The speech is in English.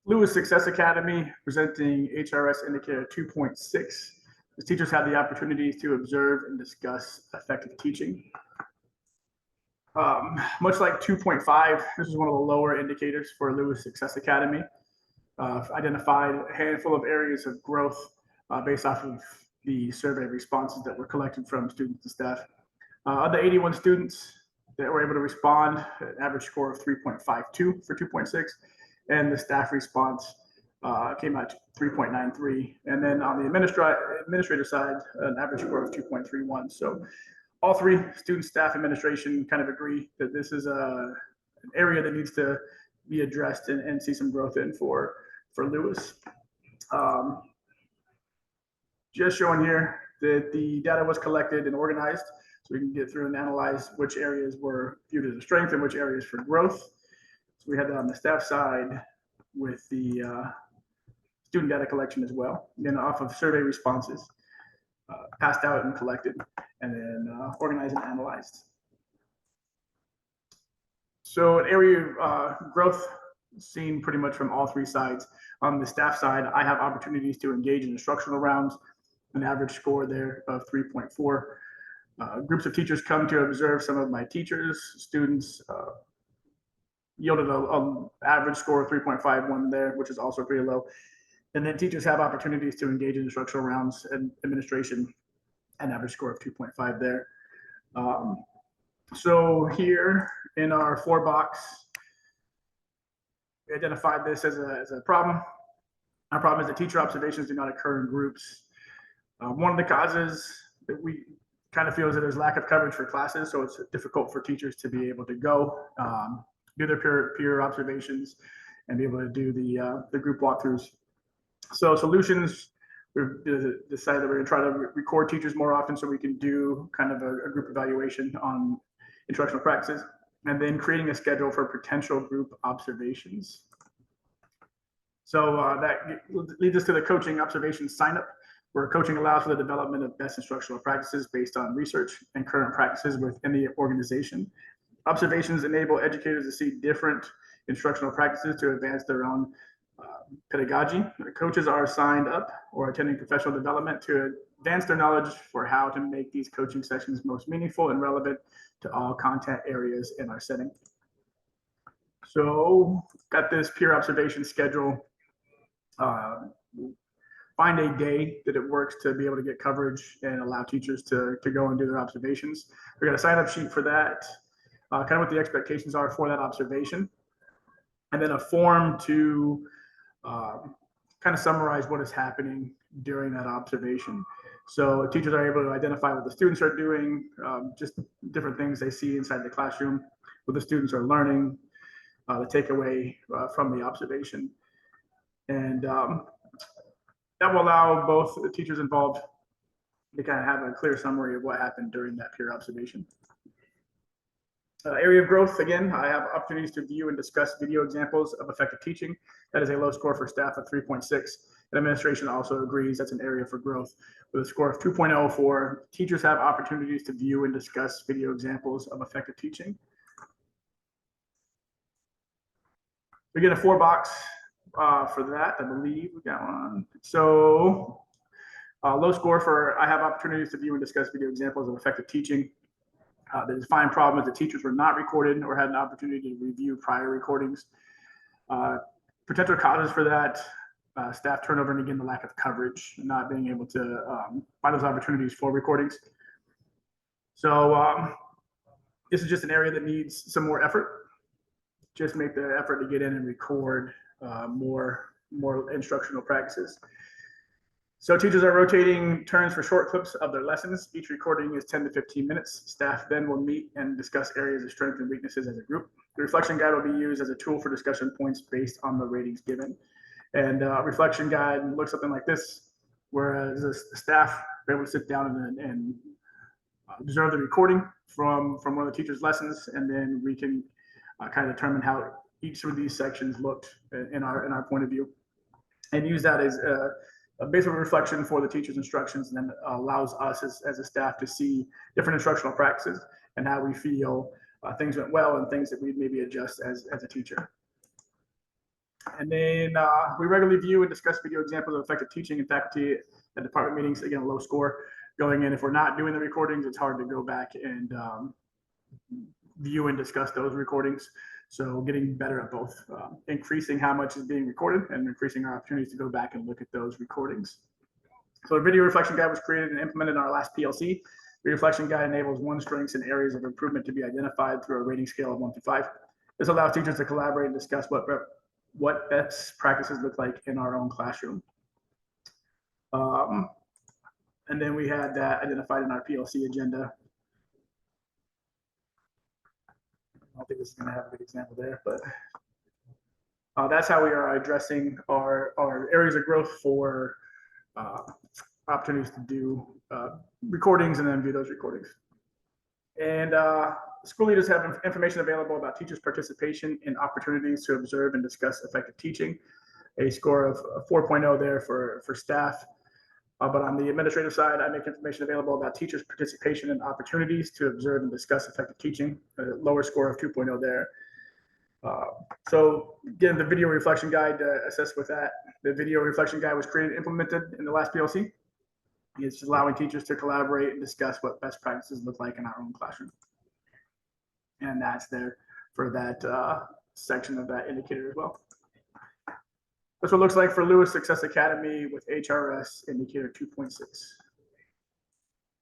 Lewis Success Academy, presenting HRS Indicator 2.6. The teachers have the opportunity to observe and discuss effective teaching. Much like 2.5, this is one of the lower indicators for Lewis Success Academy. Identified a handful of areas of growth based off of the survey responses that were collected from students and staff. Of the 81 students that were able to respond, an average score of 3.52 for 2.6, and the staff response came out to 3.93. And then on the administrator side, an average score of 2.31. So all three, student, staff, administration, kind of agree that this is an area that needs to be addressed and see some growth in for Lewis. Just showing here that the data was collected and organized so we can get through and analyze which areas were viewed as a strength and which areas for growth. So we had that on the staff side with the student data collection as well. Then off of survey responses, passed out and collected, and then organized and analyzed. So an area of growth seen pretty much from all three sides. On the staff side, I have opportunities to engage in instructional rounds, an average score there of 3.4. Groups of teachers come to observe some of my teachers. Students yielded an average score of 3.51 there, which is also pretty low. And then teachers have opportunities to engage in instructional rounds and administration, an average score of 2.5 there. So here in our 4-box, we identified this as a problem. Our problem is that teacher observations do not occur in groups. One of the causes that we kind of feel is that there's lack of coverage for classes, so it's difficult for teachers to be able to go do their peer observations and be able to do the group walkthroughs. So solutions, we've decided that we're going to try to record teachers more often so we can do kind of a group evaluation on instructional practices, and then creating a schedule for potential group observations. So that leads us to the coaching observations sign up, where coaching allows for the development of best instructional practices based on research and current practices within the organization. Observations enable educators to see different instructional practices to advance their own pedagogy. Coaches are signed up or attending professional development to advance their knowledge for how to make these coaching sessions most meaningful and relevant to all content areas in our setting. So got this peer observation schedule. Find a day that it works to be able to get coverage and allow teachers to go and do their observations. We got a sign up sheet for that, kind of what the expectations are for that observation, and then a form to kind of summarize what is happening during that observation. So teachers are able to identify what the students are doing, just different things they see inside the classroom, what the students are learning, the takeaway from the observation. And that will allow both the teachers involved to kind of have a clear summary of what happened during that peer observation. Area of growth, again, I have opportunities to view and discuss video examples of effective teaching. That is a low score for staff of 3.6. And administration also agrees that's an area for growth with a score of 2.04. Teachers have opportunities to view and discuss video examples of effective teaching. We get a 4-box for that, I believe we got one. So low score for I have opportunities to view and discuss video examples of effective teaching. The defined problem is that teachers were not recorded or had an opportunity to review prior recordings. Potential causes for that, staff turnover, and again, the lack of coverage, not being able to find those opportunities for recordings. So this is just an area that needs some more effort. Just make the effort to get in and record more instructional practices. So teachers are rotating turns for short clips of their lessons. Each recording is 10 to 15 minutes. Staff then will meet and discuss areas of strength and weaknesses as a group. The reflection guide will be used as a tool for discussion points based on the ratings given. And reflection guide looks something like this, whereas the staff are able to sit down and observe the recording from one of the teacher's lessons, and then we can kind of determine how each of these sections looked in our point of view, and use that as a basic reflection for the teacher's instructions, and then allows us as a staff to see different instructional practices and how we feel things went well and things that we'd maybe adjust as a teacher. And then we regularly view and discuss video examples of effective teaching and faculty at department meetings. Again, low score going in. If we're not doing the recordings, it's hard to go back and view and discuss those recordings. So getting better at both, increasing how much is being recorded and increasing our opportunities to go back and look at those recordings. So a video reflection guide was created and implemented in our last PLC. The reflection guide enables one's strengths and areas of improvement to be identified through a rating scale of 1 to 5. This allows teachers to collaborate and discuss what best practices look like in our own classroom. And then we had that identified in our PLC agenda. I don't think this is going to have a good example there, but that's how we are addressing our areas of growth for opportunities to do recordings and then view those recordings. And school leaders have information available about teachers' participation in opportunities to observe and discuss effective teaching. A score of 4.0 there for staff. But on the administrative side, I make information available about teachers' participation in opportunities to observe and discuss effective teaching. A lower score of 2.0 there. So again, the video reflection guide to assess with that. The video reflection guide was created and implemented in the last PLC. It's allowing teachers to collaborate and discuss what best practices look like in our own classroom. And that's there for that section of that indicator as well. That's what it looks like for Lewis Success Academy with HRS indicator 2.6.